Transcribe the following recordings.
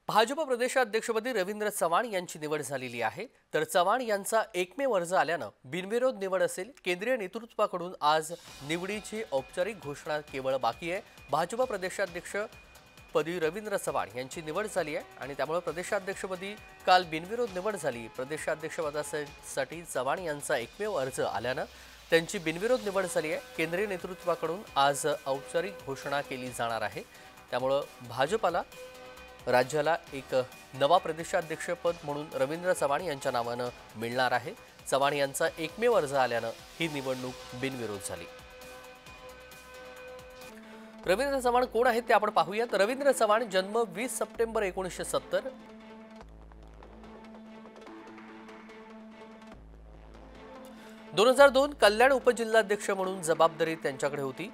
भाजप प्रदेशाध्यक्षपदी रवींद्र चव्हाण यांची निवड झालेली आहे। तर चव्हाण यांचा एकमेव अर्ज आल्यानं बिनविरोध निवड असेल। केंद्रीय नेतृत्वाकडून आज निवडीची औपचारिक घोषणा केवळ बाकी आहे। भाजप प्रदेशाध्यक्षपदी रवींद्र चव्हाण यांची निवड झाली आहे आणि त्यामुळे प्रदेशाध्यक्षपदी काल बिनविरोध निवड झाली। प्रदेशाध्यक्षपदासाठी चव्हाण यांचा एकमेव अर्ज आल्यानं त्यांची बिनविरोध निवड झाली आहे। केंद्रीय नेतृत्वाकडून आज औपचारिक घोषणा केली जाणार आहे। त्यामुळे भाजपला राज्याला एक नवा प्रदेशाध्यक्षपद म्हणून रवींद्र चव्हाण यांच्या नावानं मिळणार आहे। चव्हाण यांचा एकमेव अर्ज आल्यानं ही निवडणूक बिनविरोध झाली। रवींद्र चव्हाण कोण आहेत ते आपण पाहूयात। रवींद्र चव्हाण जन्म 20 सप्टेंबर 1970। - 2002 कल्याण उपजिल्हाध्यक्ष म्हणून जबाबदारी त्यांच्याकडे होती।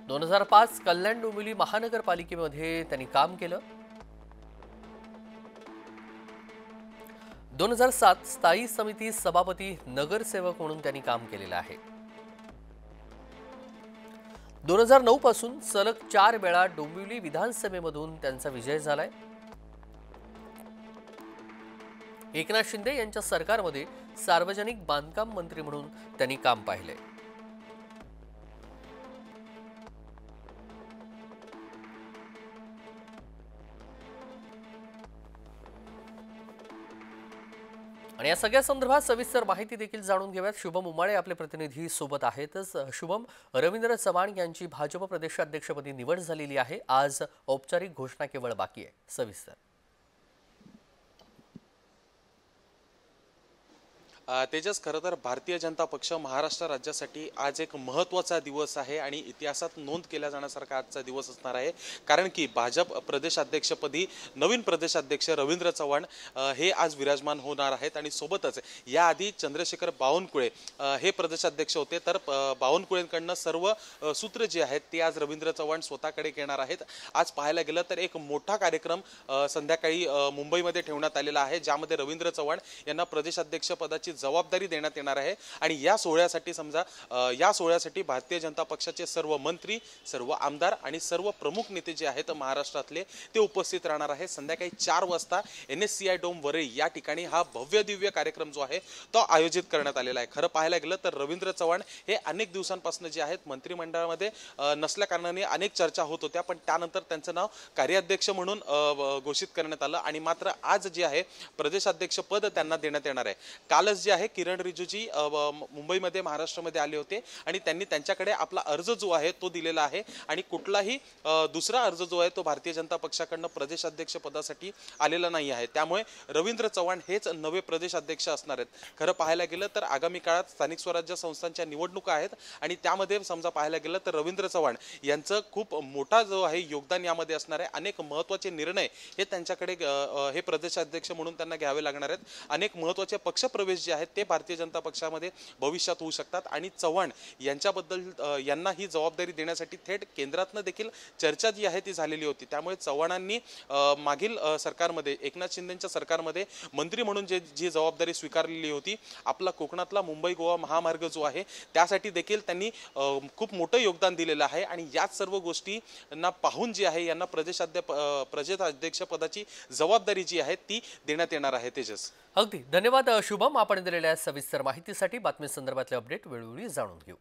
2005 कल्याण डोंबिवली महानगरपालिकेमध्ये त्यांनी काम केलं। 2007 स्थायी समिती सभापती नगरसेवक म्हणून त्यांनी काम केलेलं आहे। 2009 पासून सलग 4 वेळा डोंबिवली विधानसभेमधून त्यांचा विजय झालाय। एकनाथ शिंदे यांच्या सरकारमध्ये सार्वजनिक बांधकाम मंत्री म्हणून त्यांनी काम पाहिलंय। आणि या सगळ्या संदर्भात सविस्तर माहिती देखील जाणून घेऊयात। शुभम उमाळे आपले प्रतिनिधी सोबत आहेतच। शुभम, रवींद्र चव्हाण यांची भाजप प्रदेशाध्यक्षपदी निवड झालेली आहे। आज औपचारिक घोषणा केवळ बाकी आहे। सविस्तर तेजस, खरं तर भारतीय जनता पक्ष महाराष्ट्र राज्यासाठी आज एक महत्त्वाचा दिवस आहे आणि इतिहासात नोंद केला जाण्यासारखा आजचा दिवस असणार आहे। कारण की भाजप प्रदेशाध्यक्षपदी नवीन प्रदेशाध्यक्ष रवींद्र चव्हाण हे आज विराजमान होणार आहेत आणि सोबतच याआधी चंद्रशेखर बावनकुळे हे प्रदेशाध्यक्ष होते। तर बावनकुळेंकडनं सर्व सूत्र जे आहेत ते आज रवींद्र चव्हाण स्वतःकडे घेणार आहेत। आज पाहायला गेलं तर एक मोठा कार्यक्रम संध्याकाळी मुंबईमध्ये ठेवण्यात आलेला आहे, ज्यामध्ये रवींद्र चव्हाण यांना प्रदेशाध्यक्ष पदाची जबाबदारी देण्यात येणार आहे। आणि या सोहळ्यासाठी भारतीय जनता पक्षाचे सर्व मंत्री, सर्व आमदार आणि सर्व प्रमुख नेते जे आहेत महाराष्ट्रातले ते उपस्थित राहणार आहे। संध्याकाळी 4 वाजता NSCI डोम वरळी या ठिकाणी हा भव्य दिव्य कार्यक्रम जो आहे तो आयोजित करण्यात आलेला आहे। खरं पाहायला गेलं तर रवींद्र चव्हाण हे अनेक दिवसांपासून जे आहेत मंत्रिमंडळामध्ये नसल्या कारणाने अनेक चर्चा होत होत्या, पण त्यानंतर त्यांचं नाव कार्याध्यक्ष म्हणून घोषित करण्यात आलं आणि मात्र आज जे आहे प्रदेशाध्यक्ष पद त्यांना देण्यात येणार आहे। कालच जे आहे किरण रिजिजूजी मुंबईमध्ये महाराष्ट्रामध्ये आले होते आणि त्यांनी त्यांच्याकडे आपला अर्ज जो आहे तो दिलेला आहे आणि कुठलाही दुसरा अर्ज जो आहे तो भारतीय जनता पक्षाकडनं प्रदेशाध्यक्ष पदासाठी आलेला नाही आहे। त्यामुळे रवींद्र चव्हाण हेच नवे प्रदेशाध्यक्ष असणार आहेत। खरं पाहायला गेलं तर आगामी काळात स्थानिक स्वराज्य संस्थांच्या निवडणुका आहेत आणि त्यामध्ये समजा पाहायला गेलं तर रवींद्र चव्हाण यांचं खूप मोठा जो आहे योगदान यामध्ये असणार आहे। अनेक महत्त्वाचे निर्णय हे त्यांच्याकडे हे प्रदेशाध्यक्ष म्हणून त्यांना घ्यावे लागणार आहेत। अनेक महत्त्वाचे पक्षप्रवेश जे आहेत ते भारतीय जनता पक्षामध्ये भविष्यात होऊ शकतात आणि चव्हाण यांच्याबद्दल यांना ही जबाबदारी देण्यासाठी थेट केंद्रातनं देखील चर्चा जी आहे ती झालेली होती। त्यामुळे चव्हाणांनी मागील सरकारमध्ये एकनाथ शिंदेंच्या सरकारमध्ये मंत्री म्हणून जी जबाबदारी स्वीकारलेली होती, आपला कोकणातला मुंबई गोवा महामार्ग जो आहे त्यासाठी देखील त्यांनी खूप मोठं योगदान दिलेलं आहे आणि याच सर्व गोष्टींना पाहून जी आहे यांना प्रदेशाध्यक्ष पदाची जबाबदारी जी आहे ती देण्यात येणार आहे। तेजस, अगदी धन्यवाद शुभम, आपण दिलेल्या सविस्तर माहितीसाठी। बातमी संदर्भातले अपडेट वेळोवेळी जाणून घेऊ।